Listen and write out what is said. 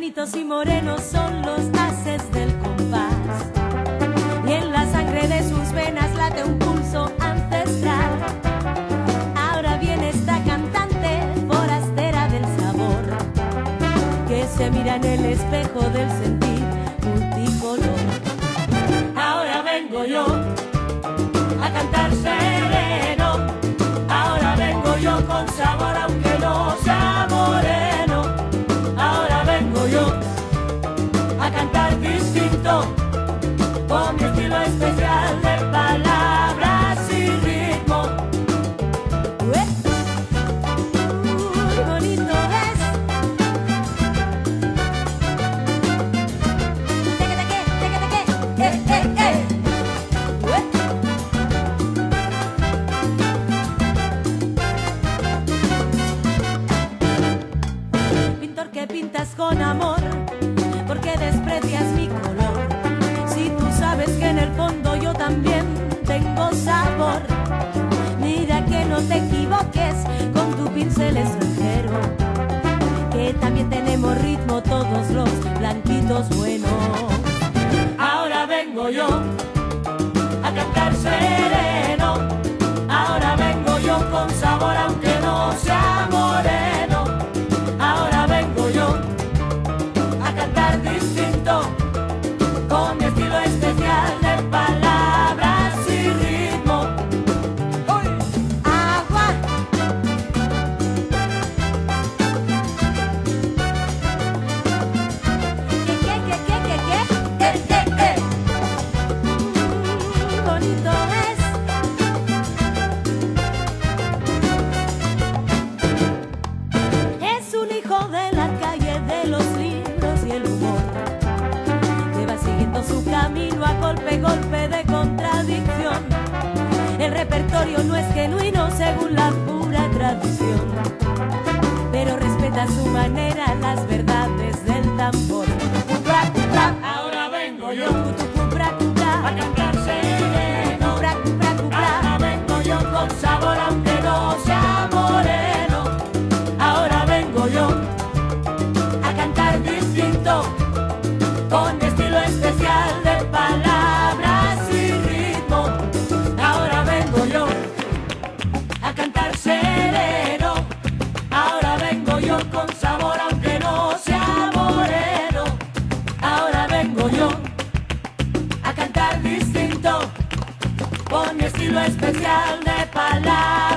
Canitos y morenos son los haces del compás, y en la sangre de sus venas late un pulso ancestral. Ahora viene esta cantante forastera del sabor, que se mira en el espejo del sentir multicolor. Ahora vengo yo a cantar sereno, ahora vengo yo con sabor aunque no sea moreno. Ahora vengo yo a cantar distinto, con mi estilo especial de palabras y ritmo. Muy bonito es. Pintor que pintas con amor, porque desprecias mi color. Si tú sabes que en el fondo yo también tengo sabor, mira que no te equivoques con tu pincel extranjero, que también tenemos ritmo todos los blanquitos buenos. Ahora vengo yo a cantar sereno, ahora vengo yo con sabor aunque no sea moreno. Ahora vengo yo a cantar distinto, con mi estilo especial de palabras y ritmo. ¡Uy! ¡Agua! ¿Qué? Bonito es. Es un hijo de la calle, de los libros y el humor, que va siguiendo su camino a golpe de contradicción. El repertorio no es genuino según la pura tradición, pero respeta a su manera las verdades del tambor. Ahora vengo yo a cantar sereno, ahora vengo yo con sabor aunque no sea moreno. Ahora vengo yo a cantar distinto, con mi estilo especial de palabras y ritmo. Ahora vengo yo a cantar sereno, ahora vengo yo con sabor aunque no sea moreno. Ahora vengo yo a cantar distinto, con mi estilo especial de palabras.